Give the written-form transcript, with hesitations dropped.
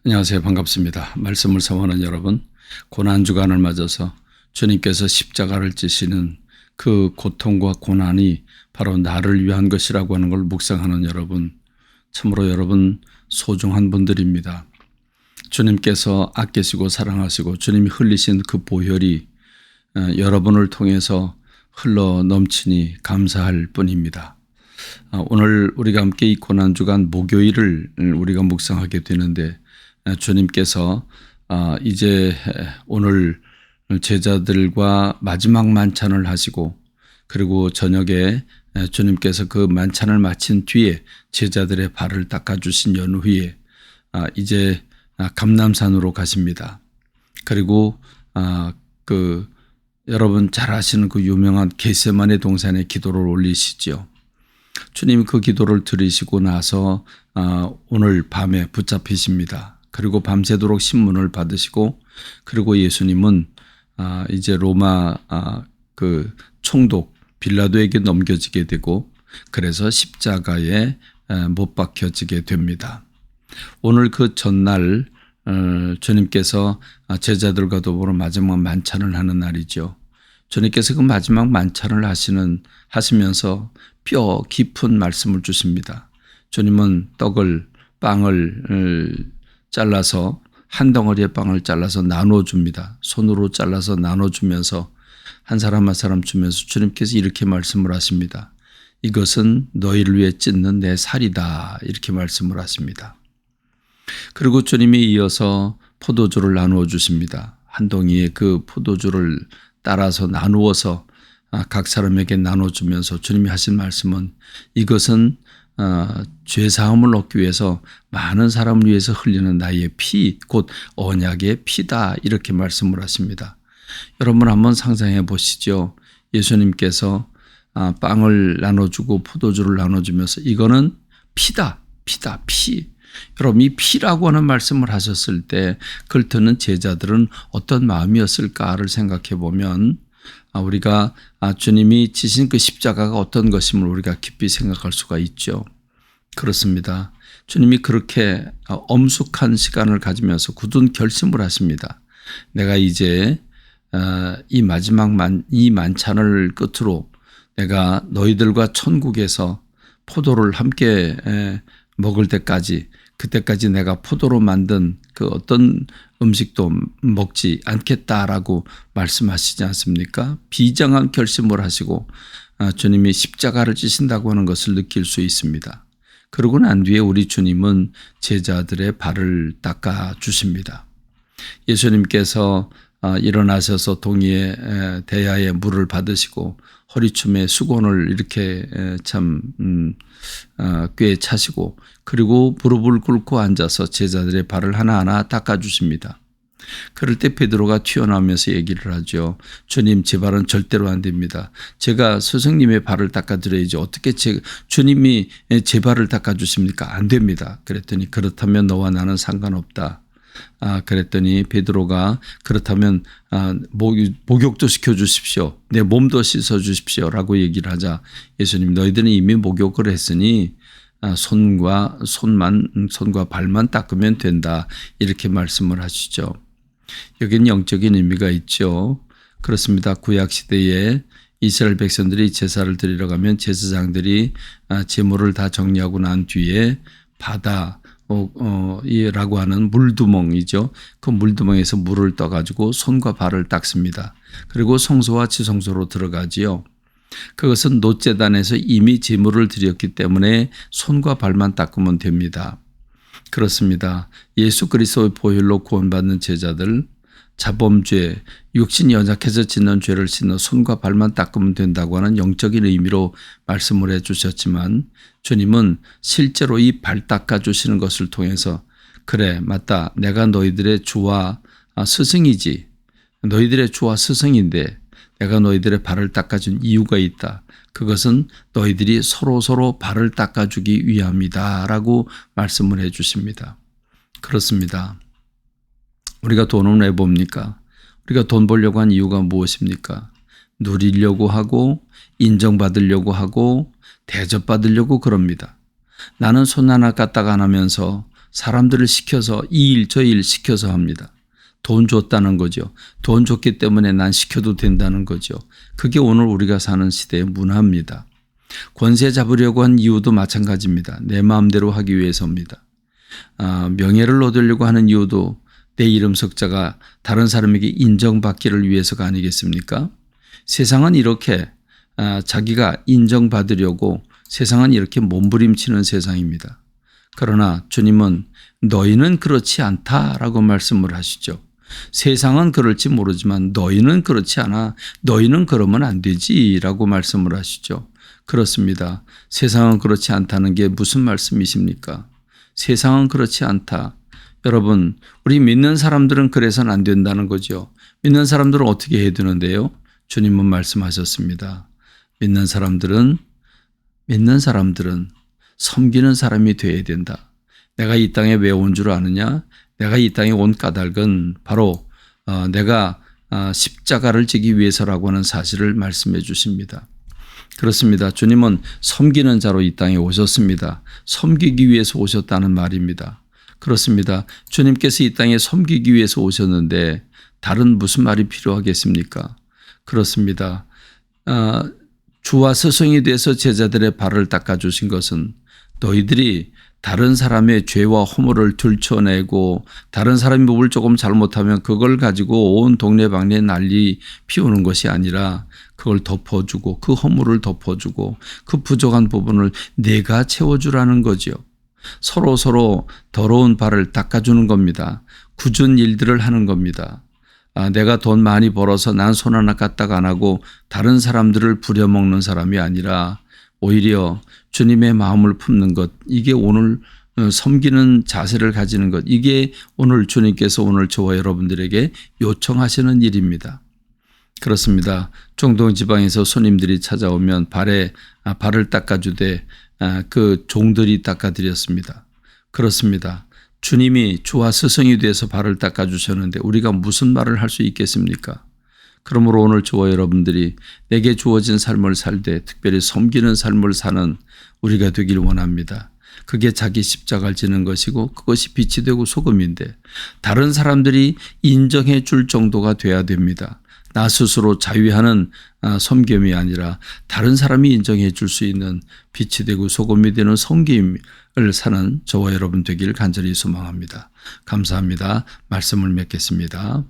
안녕하세요. 반갑습니다. 말씀을 사모하는 여러분, 고난주간을 맞아서 주님께서 십자가를 지시는 그 고통과 고난이 바로 나를 위한 것이라고 하는 걸 묵상하는 여러분, 참으로 여러분 소중한 분들입니다. 주님께서 아끼시고 사랑하시고 주님이 흘리신 그 보혈이 여러분을 통해서 흘러 넘치니 감사할 뿐입니다. 오늘 우리가 함께 이 고난주간 목요일을 우리가 묵상하게 되는데, 주님께서 이제 오늘 제자들과 마지막 만찬을 하시고, 그리고 저녁에 주님께서 그 만찬을 마친 뒤에 제자들의 발을 닦아주신 연후에 이제 감람산으로 가십니다. 그리고 여러분 잘 아시는 그 유명한 겟세마네 동산에 기도를 올리시죠. 주님이 그 기도를 들으시고 나서 오늘 밤에 붙잡히십니다. 그리고 밤새도록 신문을 받으시고, 그리고 예수님은 이제 로마 그 총독 빌라도에게 넘겨지게 되고, 그래서 십자가에 못 박혀지게 됩니다. 오늘 그 전날 주님께서 제자들과 더불어 마지막 만찬을 하는 날이죠. 주님께서 그 마지막 만찬을 하시면서 뼈 깊은 말씀을 주십니다. 주님은 빵을 잘라서 한 덩어리의 빵을 잘라서 나눠줍니다. 손으로 잘라서 나눠주면서 한 사람 한 사람 주면서 주님께서 이렇게 말씀을 하십니다. 이것은 너희를 위해 찢는 내 살이다, 이렇게 말씀을 하십니다. 그리고 주님이 이어서 포도주를 나누어 주십니다. 한 동이의 그 포도주를 따라서 나누어서 각 사람에게 나눠주면서 주님이 하신 말씀은 이것은 죄사함을 얻기 위해서 많은 사람을 위해서 흘리는 나의 피, 곧 언약의 피다, 이렇게 말씀을 하십니다. 여러분 한번 상상해 보시죠. 예수님께서 빵을 나눠주고 포도주를 나눠주면서 이거는 피다, 피. 여러분 이 피라고 하는 말씀을 하셨을 때 그걸 듣는 제자들은 어떤 마음이었을까를 생각해 보면 우리가 주님이 지신 그 십자가가 어떤 것임을 우리가 깊이 생각할 수가 있죠. 그렇습니다. 주님이 그렇게 엄숙한 시간을 가지면서 굳은 결심을 하십니다. 내가 이제 이 마지막 이 만찬을 끝으로 내가 너희들과 천국에서 포도를 함께 먹을 때까지, 그때까지 내가 포도로 만든 그 어떤 음식도 먹지 않겠다라고 말씀하시지 않습니까? 비장한 결심을 하시고 주님이 십자가를 지신다고 하는 것을 느낄 수 있습니다. 그러고 난 뒤에 우리 주님은 제자들의 발을 닦아 주십니다. 예수님께서 일어나셔서 동이의 대야에 물을 받으시고 허리춤에 수건을 이렇게 꽤 차시고, 그리고 무릎을 꿇고 앉아서 제자들의 발을 하나하나 닦아주십니다. 그럴 때 베드로가 튀어나오면서 얘기를 하죠. 주님, 제 발은 절대로 안 됩니다. 제가 스승님의 발을 닦아드려야지 어떻게 주님이 제 발을 닦아주십니까? 안 됩니다. 그랬더니 그렇다면 너와 나는 상관없다. 그랬더니 베드로가 그렇다면 목욕도 시켜주십시오. 내 몸도 씻어주십시오 라고 얘기를 하자 예수님, 너희들은 이미 목욕을 했으니 손과 발만 닦으면 된다, 이렇게 말씀을 하시죠. 여기는 영적인 의미가 있죠. 그렇습니다. 구약시대에 이스라엘 백성들이 제사를 드리러 가면 제사장들이 제물을 다 정리하고 난 뒤에 라고 하는 물두멍이죠. 그 물두멍에서 물을 떠가지고 손과 발을 닦습니다. 그리고 성소와 지성소로 들어가지요. 그것은 놋제단에서 이미 제물을 드렸기 때문에 손과 발만 닦으면 됩니다. 그렇습니다. 예수 그리스도의 보혈로 구원받는 제자들, 자범죄, 육신이 연약해서 짓는 죄를 씻는 손과 발만 닦으면 된다고 하는 영적인 의미로 말씀을 해 주셨지만, 주님은 실제로 이 발 닦아주시는 것을 통해서 그래, 맞다, 내가 너희들의 주와 스승이지, 너희들의 주와 스승인데 내가 너희들의 발을 닦아준 이유가 있다. 그것은 너희들이 서로 발을 닦아주기 위함이다 라고 말씀을 해 주십니다. 그렇습니다. 우리가 돈은 왜 봅니까? 우리가 돈 벌려고 한 이유가 무엇입니까? 누리려고 하고 인정받으려고 하고 대접받으려고 그럽니다. 나는 손 하나 까딱 안 하면서 사람들을 시켜서 이 일 저 일 시켜서 합니다. 돈 줬다는 거죠. 돈 줬기 때문에 난 시켜도 된다는 거죠. 그게 오늘 우리가 사는 시대의 문화입니다. 권세 잡으려고 한 이유도 마찬가지입니다. 내 마음대로 하기 위해서입니다. 명예를 얻으려고 하는 이유도 내 이름 석자가 다른 사람에게 인정받기를 위해서가 아니겠습니까? 세상은 이렇게 자기가 인정받으려고 세상은 이렇게 몸부림치는 세상입니다. 그러나 주님은 너희는 그렇지 않다라고 말씀을 하시죠. 세상은 그럴지 모르지만 너희는 그렇지 않아. 너희는 그러면 안 되지라고 말씀을 하시죠. 그렇습니다. 세상은 그렇지 않다는 게 무슨 말씀이십니까? 세상은 그렇지 않다. 여러분, 우리 믿는 사람들은 그래서는 안 된다는 거죠. 믿는 사람들은 어떻게 해야 되는데요? 주님은 말씀하셨습니다. 믿는 사람들은 섬기는 사람이 되어야 된다. 내가 이 땅에 왜 온 줄 아느냐? 내가 이 땅에 온 까닭은 바로 내가 십자가를 지기 위해서라고 하는 사실을 말씀해 주십니다. 그렇습니다. 주님은 섬기는 자로 이 땅에 오셨습니다. 섬기기 위해서 오셨다는 말입니다. 그렇습니다. 주님께서 이 땅에 섬기기 위해서 오셨는데 다른 무슨 말이 필요하겠습니까? 그렇습니다. 주와 스승이 돼서 제자들의 발을 닦아주신 것은 너희들이 다른 사람의 죄와 허물을 들춰내고 다른 사람이 뭘 조금 잘못하면 그걸 가지고 온 동네방네 난리 피우는 것이 아니라 그걸 덮어주고 그 허물을 덮어주고 그 부족한 부분을 내가 채워주라는 거죠. 서로 더러운 발을 닦아주는 겁니다. 굳은 일들을 하는 겁니다. 내가 돈 많이 벌어서 난 손 하나 까딱 안 하고 다른 사람들을 부려먹는 사람이 아니라 오히려 주님의 마음을 품는 것, 이게 오늘 섬기는 자세를 가지는 것, 이게 오늘 주님께서 오늘 저와 여러분들에게 요청하시는 일입니다. 그렇습니다. 중동 지방에서 손님들이 찾아오면 발을 닦아주되 그 종들이 닦아드렸습니다. 그렇습니다. 주님이 주와 스승이 돼서 발을 닦아주셨는데 우리가 무슨 말을 할 수 있겠습니까? 그러므로 오늘 저와 여러분들이 내게 주어진 삶을 살되 특별히 섬기는 삶을 사는 우리가 되길 원합니다. 그게 자기 십자가를 지는 것이고 그것이 빛이 되고 소금인데 다른 사람들이 인정해 줄 정도가 돼야 됩니다. 나 스스로 자위하는 섬김이 아니라 다른 사람이 인정해 줄 수 있는 빛이 되고 소금이 되는 섬김을 사는 저와 여러분 되길 간절히 소망합니다. 감사합니다. 말씀을 맺겠습니다.